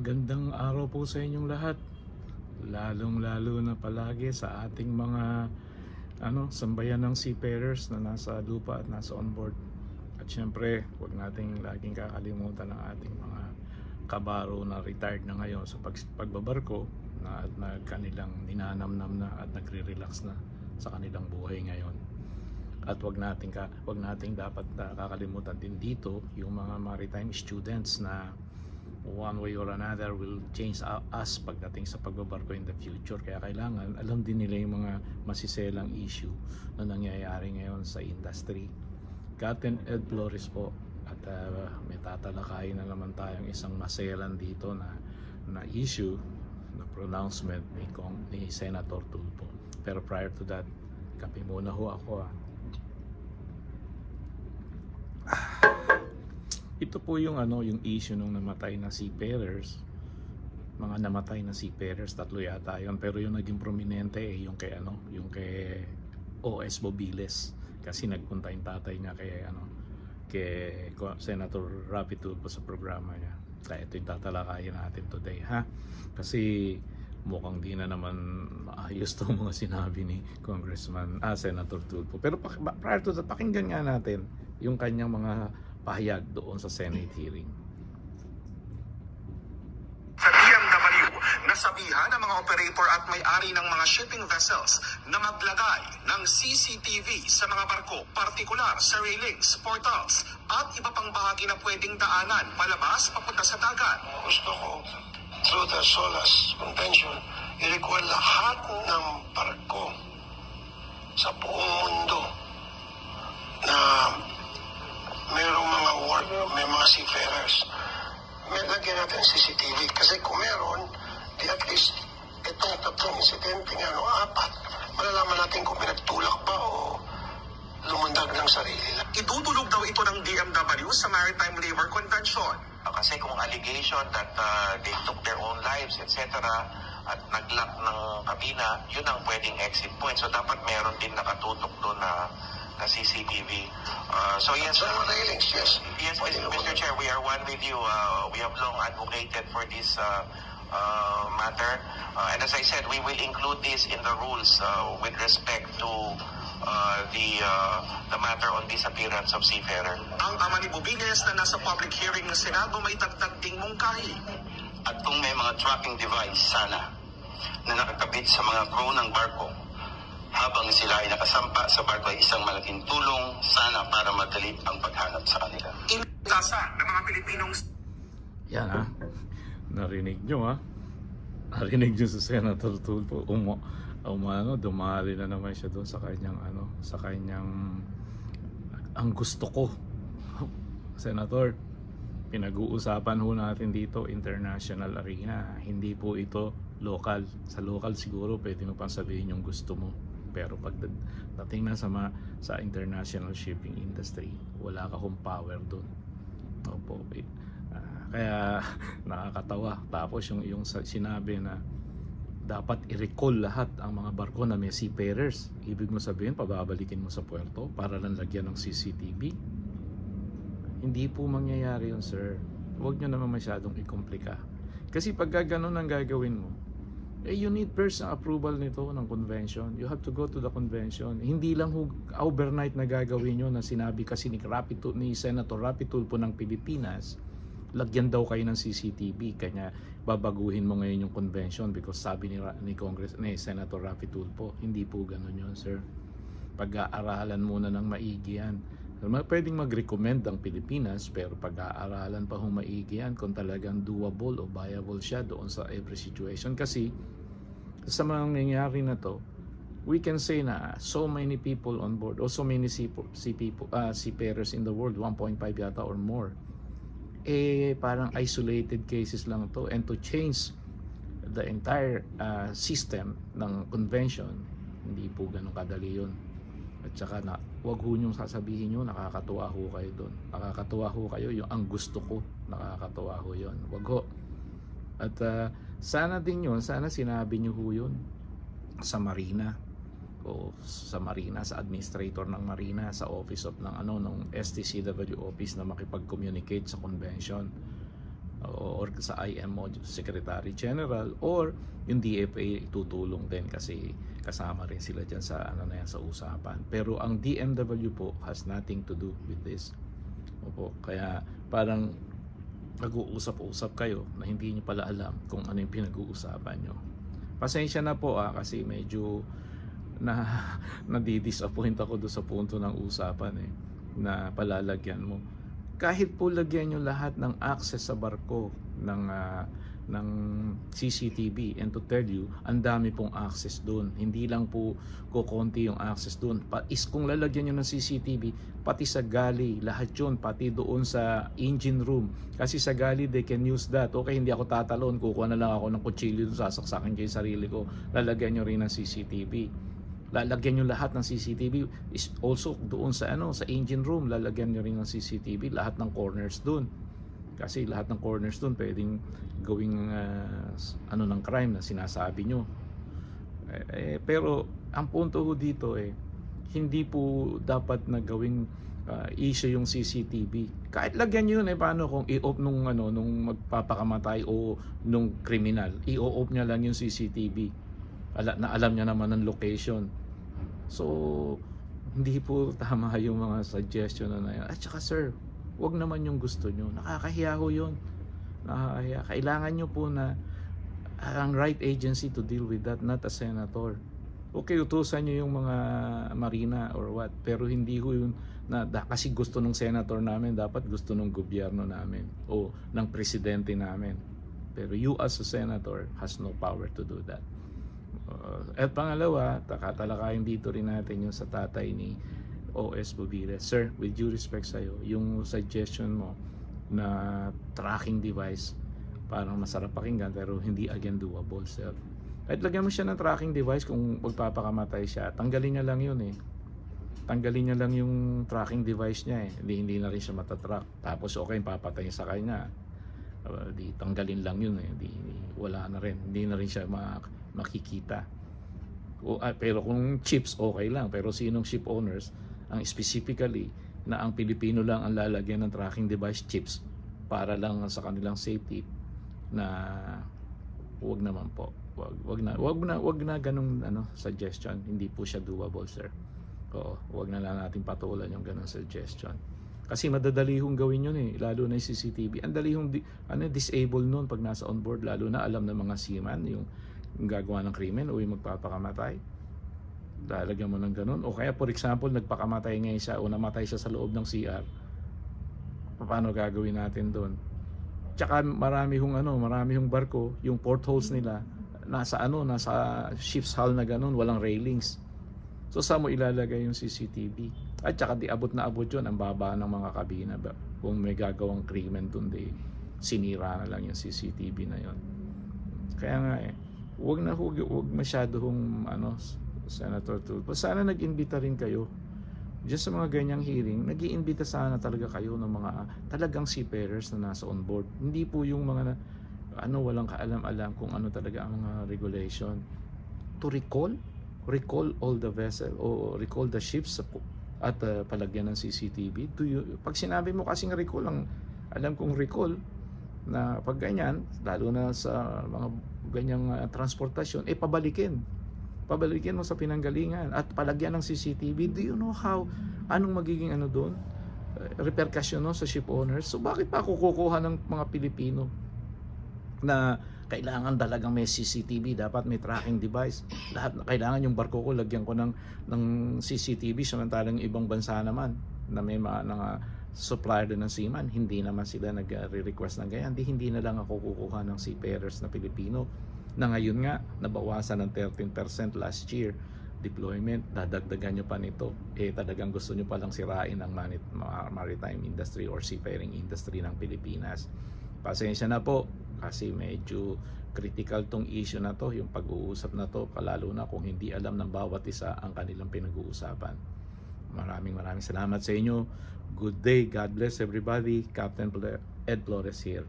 Magandang araw po sa inyong lahat. Lalong-lalo na palagi sa ating mga sambayan ng seafarers na nasa lupa at nasa onboard. At syempre, huwag nating laging kakalimutan ang ating mga kabaro na retired na ngayon sa pagbabarko na at kanilang ninanamnam na at nagre-relax na sa kanilang buhay ngayon. At huwag nating dapat kakalimutan din dito yung mga maritime students na one way or another will change us pagdating sa pagbabarko in the future. Kaya kailangan alam din nila yung mga masiselang issue na nangyayari ngayon sa industry. Captain Ed Flores po, at may tatalakayin na naman tayong isang maselan dito na issue, na pronouncement ni Senator Tulfo. Pero prior to that, kape muna ho ako. Ito po yung issue nung namatay na seafarers. Mga namatay na seafarers, 3 yata yun, pero yung naging prominente yung kay O.S. Bobiles, kasi nagpunta yung tatay niya kay Senator Rapi Tulfo sa programa niya. Kaya ito yung tatalakayin natin today, kasi mukhang di na naman maayos itong mga sinabi ni Senator Tulfo. Pero prior to that, pakinggan nga natin yung kanyang mga pahayag doon sa Senate hearing. Sa DMW, nasabihan ng mga operator at may-ari ng mga shipping vessels na maglagay ng CCTV sa mga barko, partikular sa railings, portals, at iba pang bahagi na pwedeng daanan palabas papunta sa dagat. Gusto ko, through the SOLAS Convention, i-require lahat ng barko sa buong mundo na mayroong mga may mga seafarers. May lagyan natin CCTV kasi kung meron, di at least itong 3 insidente nga, 4, malalaman natin kung pinagtulak ba o lumundag ng sarili lang. Itutulog daw ito ng DMW sa Maritime Labor Convention. Kasi kung allegation that they took their own lives, etc., at nag-lock ng kabina, yun ang pwedeng exit point. So dapat meron din nakatutok doon na CCTV. So yes, railings, yes. Yes, Mr. Chair, we are one with you. We have long advocated for this matter. And as I said, we will include this in the rules with respect to the matter on disappearance of seafarer. Ang ama ni Bobiles na nasa public hearing ng Senado may dagdag ding mungkahi. At kung may mga tracking device sana na nakakabit sa mga crew ng barko, habang sila ay nakasampa sa barko ay isang malaking tulong sana para madali ang paghanap sa kanila. Inutasan ng mga Pilipinong... Yan narinig nyo narinig nyo sa Senator Tulfo. Dumali na naman siya doon sa kanyang ang gusto ko. Senator, pinag-uusapan ho natin dito international arena, hindi po ito local. Sa local siguro pwede mo pang sabihin yung gusto mo, pero pagdating na sa international shipping industry, wala ka kung power doon. Opo, kaya nakakatawa. Tapos yung sinabi na dapat i-recall lahat ang mga barko na may seafarers, ibig mo sabihin pababalikin mo sa puerto para lang lagyan ng CCTV? Hindi po mangyayari yun, sir. Huwag nyo naman masyadong ikomplika, kasi pag gano'n ang gagawin mo, you need first ang approval nito ng convention. You have to go to the convention. Hindi lang overnight na gagawin nyo na sinabi kasi ni Senator Rapi Tulfo ng Pilipinas, lagyan daw kayo ng CCTV, kanya babaguhin mo ngayon yung convention because sabi ni Senator Rapi Tulfo. Hindi po gano'n yun, sir. Pag-aaralan muna ng maigi yan. Pwedeng mag-recommend ang Pilipinas, pero pag-aaralan pa maigi yan kung talagang doable o viable siya doon sa every situation. Kasi sa mga nangyayari na to, we can say na so many people on board, or so many seafarers in the world, 1.5 yata or more, parang isolated cases lang to, and to change the entire system ng convention, hindi po ganun kadali yun. At saka wag ho niyong sasabihin nyo nakakatuwa ho kayo doon. Nakakatuwa ho kayo yung ang gusto ko, nakakatuwa ho yun. Wag ho. At sana din yun, sana sinabi nyo ho yun sa Marina, sa administrator ng Marina, sa office of ng STCW office na makipag-communicate sa convention. or sa IMO, Secretary General, or yung DFA tutulong din kasi kasama rin sila dyan sa ano na yan, sa usapan. Pero ang DMW po has nothing to do with this. Opo, kaya parang nag-uusap-usap kayo na hindi niyo pala alam kung ano yung pinag-uusapan nyo. Pasensya na po kasi medyo nadi-disappoint ako doon sa punto ng usapan na palalagyan mo. Kahit po lagyan nyo lahat ng access sa barko ng CCTV, and to tell you, ang dami pong access doon. Hindi lang po kukonti yung access doon. Kung lalagyan nyo ng CCTV, pati sa galley, lahat yun, pati doon sa engine room. Kasi sa galley, they can use that. Okay, hindi ako tatalon, kukuha na lang ako ng kutsilyo doon, sasaksakin ko yung sarili ko. Lalagyan nyo rin ng CCTV. Lalagyan nyo lahat ng CCTV. Is also doon sa sa engine room, lalagyan nyo rin ng CCTV, lahat ng corners doon. Kasi lahat ng corners doon pwedeng gawing ng crime na sinasabi nyo. Pero ang punto ko dito hindi po dapat na gawing issue yung CCTV. Kahit lagyan nyo yun paano kung i-off nung magpapakamatay o nung kriminal, i-off niya lang yung CCTV. Alam niya naman ng location. So hindi po tama yung mga suggestion na yan. At saka sir, wag naman yung gusto nyo. Nakakahiya ho yun. Nakakahiya. Kailangan nyo po na ang right agency to deal with that, not a senator. Okay, utusan nyo yung mga marina or what, pero hindi ho yun kasi gusto ng senator namin, dapat gusto ng gobyerno namin o ng presidente namin. Pero you as a senator has no power to do that. At pangalawa, tatalakayin dito rin natin yung sa tatay ni OS Bubiles. Sir, with due respect sa'yo, yung suggestion mo na tracking device, parang masarap pakinggan pero hindi again doable, sir. Kahit lagyan mo siya ng tracking device, kung magpapakamatay siya, tanggalin niya lang yun Tanggalin niya lang yung tracking device niya Hindi na rin siya matatrack. Tapos okay, papatayin sa kanya. Di tanggalin lang yun wala na rin. Hindi na rin siya makikita. Pero kung chips, okay lang. Pero sinong ship owners ang specifically na ang Pilipino lang ang lalagyan ng tracking device chips para lang sa kanilang safety, na wag naman po. Wag na ganung suggestion. Hindi po siya doable, sir. Oo, wag na lang natin patulan yung ganung suggestion. Kasi madadali hong gawin yun lalo na yung CCTV. Ang dali hong disable nun pag nasa onboard, lalo na alam ng mga seaman yung gagawa ng krimen o yung magpapakamatay. Lalagyan mo ng ganun. O kaya for example, nagpakamatay ngayon siya o namatay siya sa loob ng CR. Paano gagawin natin doon? Tsaka marami hong barko, yung portholes nila nasa ship's hull na ganun, walang railings. So saan mo ilalagay yung CCTV? At tsaka di abot na abot yun ang baba ng mga kabina. Kung may gagawang krimen doon, sinira na lang yung CCTV na yun. Kaya nga wag masyadong Senator Tulfo. Sana nag-imbita rin kayo diyan sa mga ganyang hearing. Nag-iimbita sana talaga kayo ng mga talagang seafarers na nasa on board. Hindi po yung mga walang kaalam-alam kung ano talaga ang mga regulation. To recall all the vessel o recall the ships at palagyan ng CCTV. Pag sinabi mo kasing recall, alam kong recall na pag ganyan, lalo na sa mga ganyang transportasyon, pabalikin mo sa pinanggalingan at palagyan ng CCTV. Do you know anong magiging doon? Repercussion sa ship owners. So bakit pa ako kukuha ng mga Pilipino na kailangan talagang may CCTV, dapat may tracking device. Kailangan yung barko ko lagyan ko ng CCTV, samantalang ibang bansa naman na may mga supplier din ng seaman, hindi naman sila nagre-request ng ganyan. Hindi na lang ako kukuha ng seafarers na Pilipino na ngayon nga nabawasan ng 13% last year deployment, dadagdagan nyo pa nito. Talagang gusto nyo palang sirain ang maritime industry or seafaring industry ng Pilipinas. Pasensya na po kasi medyo critical tong issue na to, yung pag-uusap na to, lalo na kung hindi alam ng bawat isa ang kanilang pinag-uusapan. Maraming salamat sa inyo. Good day. God bless everybody. Captain Ed Flores here.